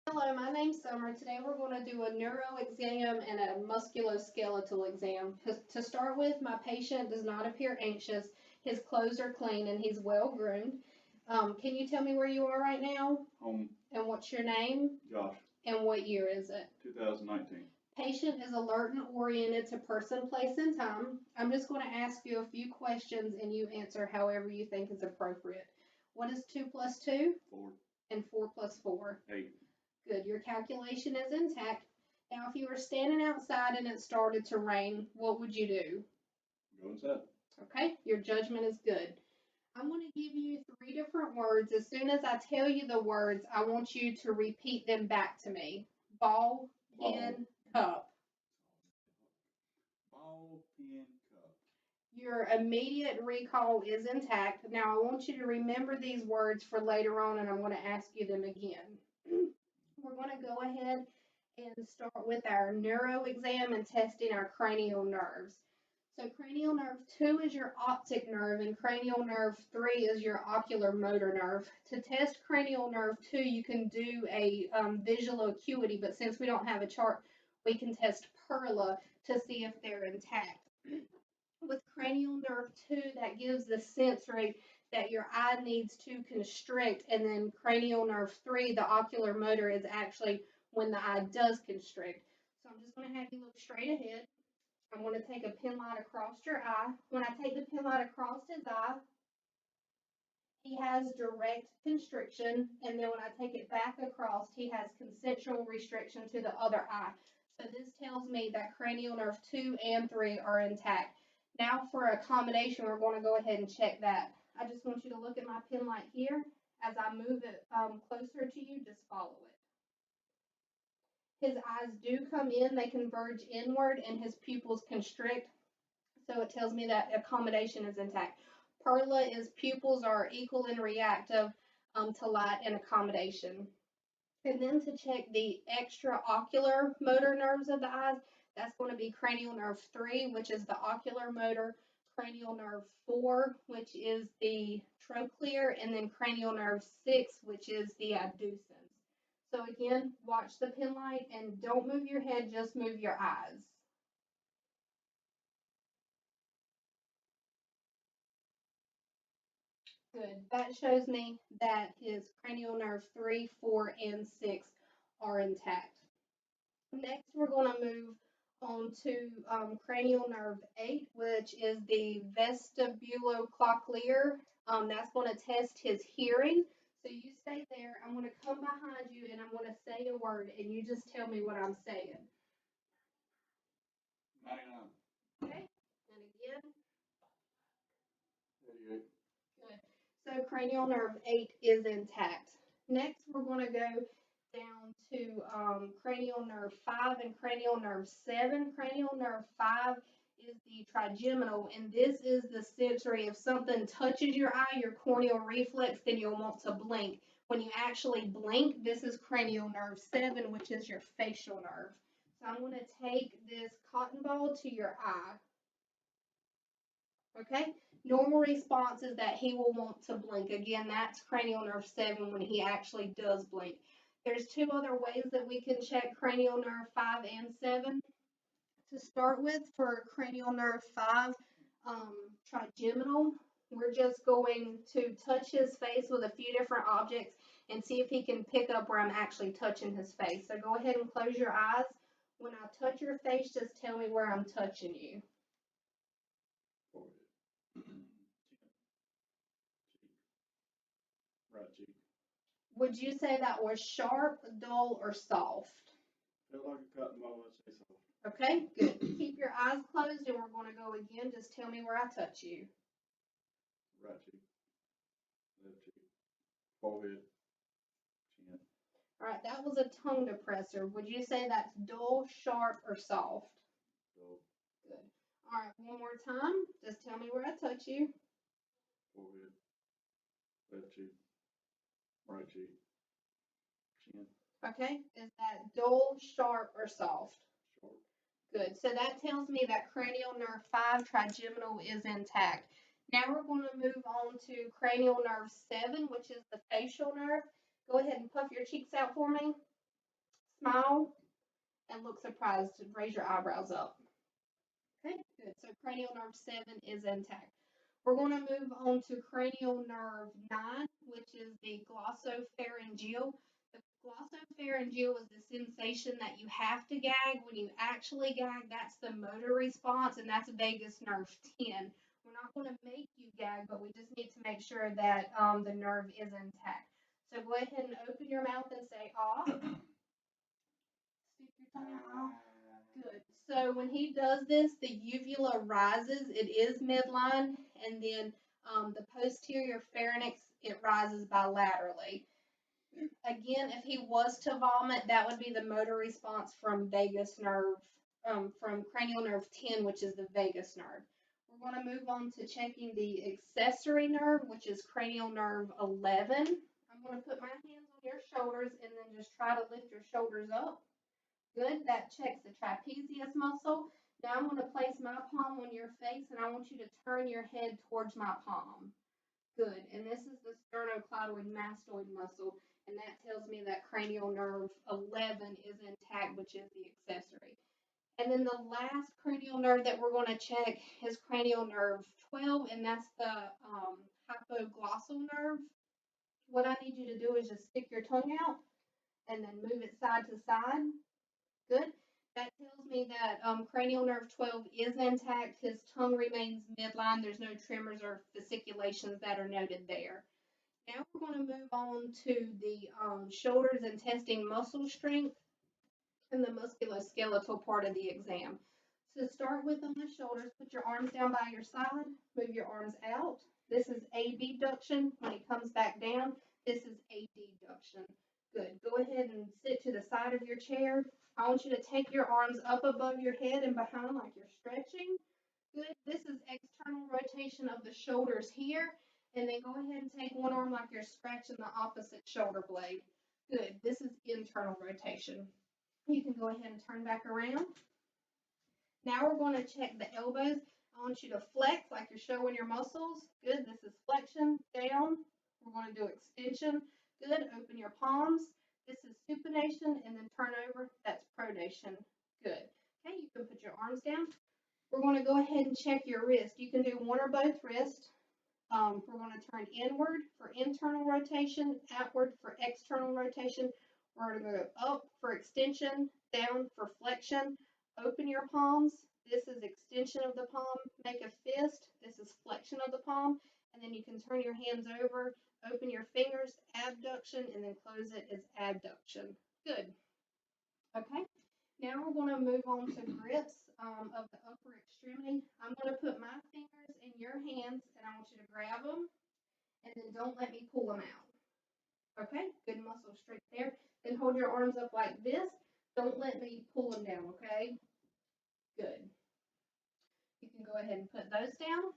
Hello, my name's Summer. Today we're going to do a neuro exam and a musculoskeletal exam. To start with, my patient does not appear anxious. His clothes are clean and he's well groomed. Can you tell me where you are right now? Home, And what's your name? Josh, And what year is it? 2019. Patient is alert and oriented to person, place, and time. I'm just going to ask you a few questions and you answer however you think is appropriate. What is 2 plus 2? 4, And 4 plus 4? 8. Good. Your calculation is intact. Now, if you were standing outside and it started to rain, what would you do? Go inside. Okay, your judgment is good. I'm going to give you three different words. As soon as I tell you the words, I want you to repeat them back to me. Ball, Ball, pen, cup. ball, pen, cup. Your immediate recall is intact. Now, I want you to remember these words for later on, and I'm going to ask you them again. We're going to go ahead and start with our neuro exam and testing our cranial nerves. So cranial nerve 2 is your optic nerve and cranial nerve 3 is your ocular motor nerve. To test cranial nerve 2, you can do a visual acuity, but since we don't have a chart, we can test perla to see if they're intact. With cranial nerve 2, that gives the sensory that your eye needs to constrict, and then cranial nerve 3, the ocular motor, is actually when the eye does constrict. So I'm just going to have you look straight ahead. I'm going to take a pen light across your eye. When I take the pen light across his eye, he has direct constriction, and then when I take it back across, he has concentric restriction to the other eye. So this tells me that cranial nerve 2 and 3 are intact. Now for accommodation, we're going to go ahead and check that. I just want you to look at my pen light here. As I move it closer to you, just follow it. His eyes do come in, they converge inward, and his pupils constrict. So it tells me that accommodation is intact. Perla is pupils are equal and reactive to light and accommodation. And then to check the extraocular motor nerves of the eyes, that's going to be cranial nerve 3, which is the ocular motor, cranial nerve 4, which is the trochlear, and then cranial nerve 6, which is the abducens. So again, watch the pen light and don't move your head, just move your eyes. Good. That shows me that his cranial nerve 3, 4, and 6 are intact. Next, we're going to move on to cranial nerve 8, which is the vestibulocochlear. That's going to test his hearing. So you stay there. I'm going to come behind you and I'm going to say a word, and you just tell me what I'm saying. 99. Okay? And again, 88. good. So cranial nerve 8 is intact. Next, we're going to go down to cranial nerve 5 and cranial nerve 7. Cranial nerve 5 is the trigeminal, and this is the sensory. If something touches your eye, your corneal reflex, then you'll want to blink. When you actually blink, this is cranial nerve 7, which is your facial nerve. So I'm going to take this cotton ball to your eye. Okay? Normal response is that he will want to blink. Again, that's cranial nerve 7 when he actually does blink. There's two other ways that we can check cranial nerve 5 and 7. To start with, for cranial nerve 5, trigeminal, we're just going to touch his face with a few different objects and see if he can pick up where I'm actually touching his face. So go ahead and close your eyes. When I touch your face, just tell me where I'm touching you. Forehead. Chin. Cheek. Right cheek. Would you say that was sharp, dull, or soft? Felt like a cotton ball, I'd say so. Okay, good. Keep your eyes closed and we're going to go again. Just tell me where I touch you. Right cheek. Left cheek. Forehead. Chin. All right, that was a tongue depressor. Would you say that's dull, sharp, or soft? Dull. Good. All right, one more time. Just tell me where I touch you. Forehead. Left cheek. Right cheek. Chin. Okay, is that dull, sharp, or soft? Sharp. Good. So that tells me that cranial nerve 5 trigeminal is intact. Now we're going to move on to cranial nerve 7, which is the facial nerve. Go ahead and puff your cheeks out for me. Smile and look surprised. Raise your eyebrows up. Okay, good. So cranial nerve 7 is intact. We're going to move on to cranial nerve 9, which is the glossopharyngeal. The glossopharyngeal is the sensation that you have to gag. When you actually gag, that's the motor response, and that's vagus nerve 10. We're not going to make you gag, but we just need to make sure that the nerve is intact. So go ahead and open your mouth and say, ah. Stick your tongue out. Good. So when he does this, the uvula rises. It is midline, and then the posterior pharynx, it rises bilaterally. Again, if he was to vomit, that would be the motor response from vagus nerve, from cranial nerve 10, which is the vagus nerve. We're going to move on to checking the accessory nerve, which is cranial nerve 11. I'm going to put my hands on your shoulders and then just try to lift your shoulders up. Good, that checks the trapezius muscle. Now I'm going to place my palm on your face and I want you to turn your head towards my palm. Good, and this is the sternocleidoid mastoid muscle, and that tells me that cranial nerve 11 is intact, which is the accessory. And then the last cranial nerve that we're going to check is cranial nerve 12, and that's the hypoglossal nerve. What I need you to do is just stick your tongue out and then move it side to side. Good. That tells me that cranial nerve 12 is intact. His tongue remains midline. There's no tremors or fasciculations that are noted there. Now we're going to move on to the shoulders and testing muscle strength and the musculoskeletal part of the exam. So start with on the shoulders. Put your arms down by your side. Move your arms out. This is abduction. When he comes back down, this is adduction. Good. Go ahead and sit to the side of your chair. I want you to take your arms up above your head and behind like you're stretching. Good. This is external rotation of the shoulders here. And then go ahead and take one arm like you're scratching the opposite shoulder blade. Good. This is internal rotation. You can go ahead and turn back around. Now we're going to check the elbows. I want you to flex like you're showing your muscles. Good. This is flexion, down. We're going to do extension. Good. Open your palms. This is supination and then turn over. That's pronation. Good. Okay, you can put your arms down. We're going to go ahead and check your wrist. You can do one or both wrists. We're going to turn inward for internal rotation, outward for external rotation. We're going to go up for extension, down for flexion. Open your palms. This is extension of the palm. Make a fist. This is flexion of the palm. And then you can turn your hands over, open your fingers, abduction, and then close it as adduction. Good. Okay. Now we're going to move on to grips of the upper extremity. I'm going to put my fingers in your hands, and I want you to grab them, and then don't let me pull them out. Okay, good muscle strength there. Then hold your arms up like this. Don't let me pull them down, okay? Good. You can go ahead and put those down.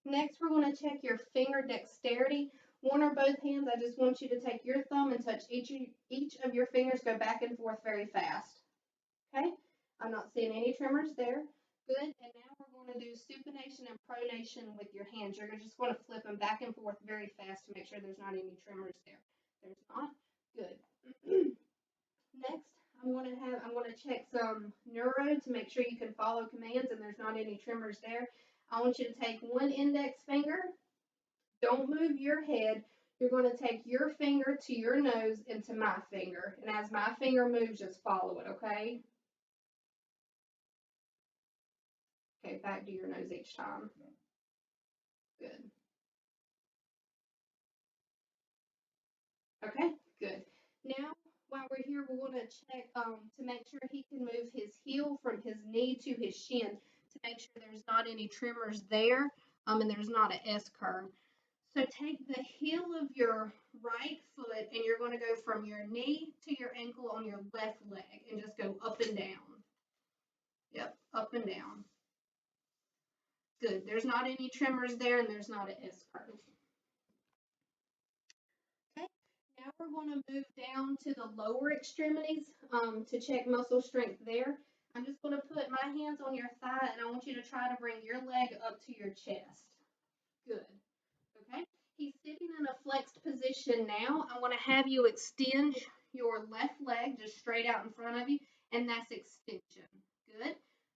Next, we're going to check your finger dexterity. One or both hands, I just want you to take your thumb and touch each of your fingers, go back and forth very fast. Okay, I'm not seeing any tremors there. Good, and now we're going to do supination and pronation with your hands. You're just going to flip them back and forth very fast to make sure there's not any tremors there. There's not. Good. Next, I'm going to check some neuro to make sure you can follow commands and there's not any tremors there. I want you to take one index finger. Don't move your head. You're going to take your finger to your nose and to my finger. And as my finger moves, just follow it, okay? Okay, back to your nose each time. Good. Okay, good. Now, while we're here, we're going to check to make sure he can move his heel from his knee to his shin to make sure there's not any tremors there and there's not an S curve. So take the heel of your right foot and you're going to go from your knee to your ankle on your left leg and just go up and down. Yep, up and down. Good. There's not any tremors there and there's not an S curve. Okay. Now we're going to move down to the lower extremities to check muscle strength there. I'm just going to put my hands on your thigh and I want you to try to bring your leg up to your chest. Good. Okay. He's sitting in a flexed position now. I want to have you extend your left leg just straight out in front of you, and that's extension. Good.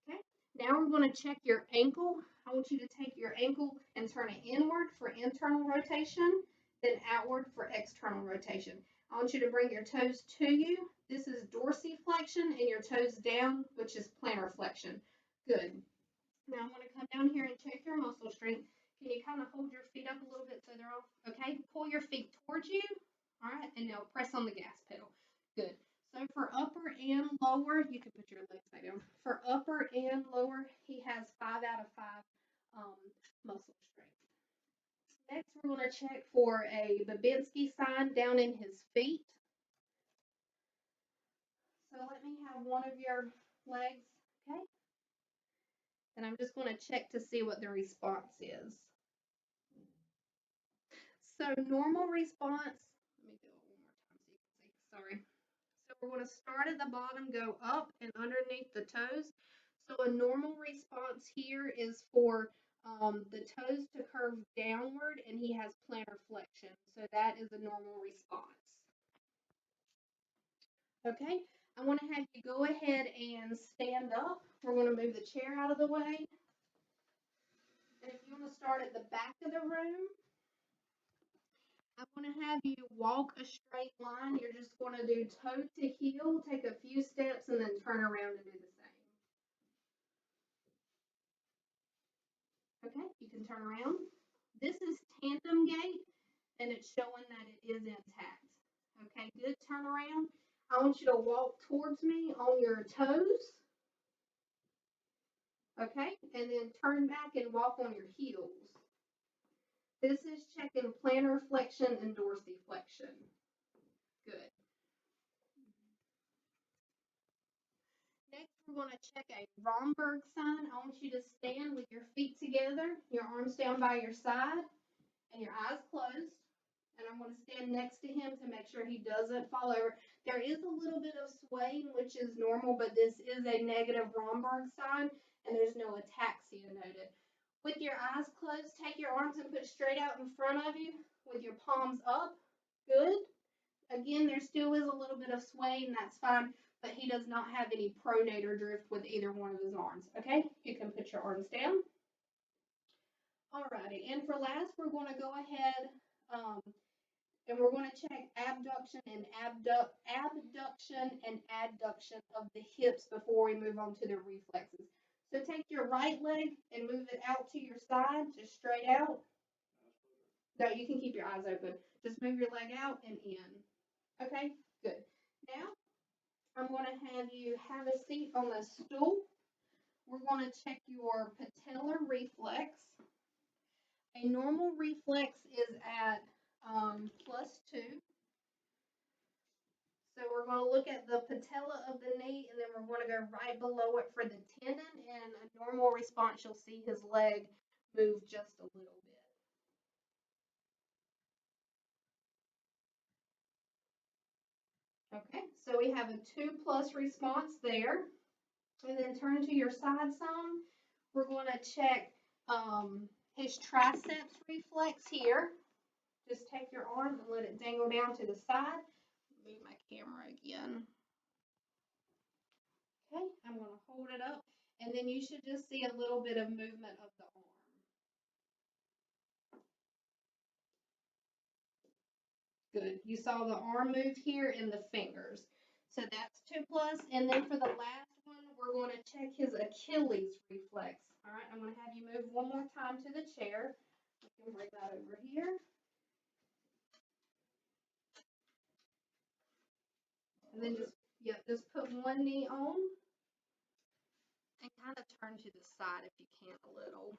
Okay. Now we're going to check your ankle. I want you to take your ankle and turn it inward for internal rotation, then outward for external rotation. I want you to bring your toes to you. This is dorsiflexion, and your toes down, which is plantar flexion. Good. Now I'm going to come down here and check your muscle strength. Can you kind of hold your feet up a little bit so they're off? Okay, pull your feet towards you. All right, and now press on the gas pedal. Good. So for upper and lower, you can put your legs back down. For upper and lower, he has 5 out of 5 muscle strength. Next, we're going to check for a Babinski sign down in his feet. So let me have one of your legs, okay? And I'm just going to check to see what the response is. So normal response, let me do it one more time so you can see. Sorry. So we're going to start at the bottom, go up and underneath the toes. So a normal response here is for the toes to curve downward, and he has plantar flexion. So that is a normal response. Okay, I want to have you go ahead and stand up. We're going to move the chair out of the way. And if you want to start at the back of the room, I want to have you walk a straight line. You're just going to do toe to heel, take a few steps, and then turn around and do the same. Okay, you can turn around. This is tandem gait, and it's showing that it is intact. Okay, good. Turn around. I want you to walk towards me on your toes. Okay, and then turn back and walk on your heels. This is checking plantar flexion and dorsiflexion. Good. Next, we're going to check a Romberg sign. I want you to stand with your feet together, your arms down by your side, and your eyes closed. And I'm going to stand next to him to make sure he doesn't fall over. There is a little bit of swaying, which is normal, but this is a negative Romberg sign, and there's no ataxia noted. With your eyes closed, take your arms and put straight out in front of you with your palms up. Good. Again, there still is a little bit of swaying, that's fine, but he does not have any pronator drift with either one of his arms. Okay, you can put your arms down. Alrighty, and for last, we're going to go ahead and we're going to check abduction and adduction of the hips before we move on to the reflexes. So take your right leg and move it out to your side, just straight out. No, you can keep your eyes open. Just move your leg out and in. Okay, good. Now, I'm going to have you have a seat on the stool. We're going to check your patellar reflex. A normal reflex is at +2. So we're going to look at the patella of the knee, and then we're going to go right below it for the tendon. And a normal response, you'll see his leg move just a little bit. Okay, so we have a 2+ response there. And then turn to your side some. We're going to check his triceps reflex here. Just take your arm and let it dangle down to the side. Move my camera again. Okay, I'm going to hold it up, and then you should just see a little bit of movement of the arm. Good. You saw the arm move here and the fingers. So that's 2+. And then for the last one, we're going to check his Achilles reflex. All right, I'm going to have you move one more time to the chair. We can bring that over here. And then just put one knee on and kind of turn to the side if you can a little.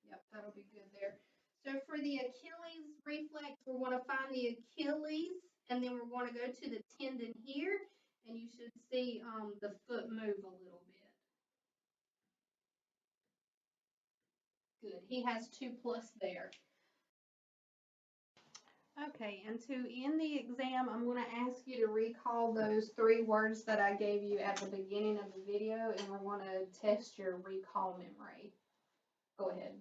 Yep, that'll be good there. So for the Achilles reflex, we're going to find the Achilles, and then we're going to go to the tendon here, and you should see the foot move a little bit. Good. He has 2+ there. Okay, and to end the exam, I'm going to ask you to recall those 3 words that I gave you at the beginning of the video, and we're going to test your recall memory. Go ahead.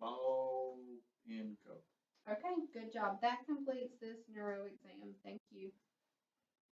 Ball, pin, cup. Okay, good job. That completes this neuro exam. Thank you.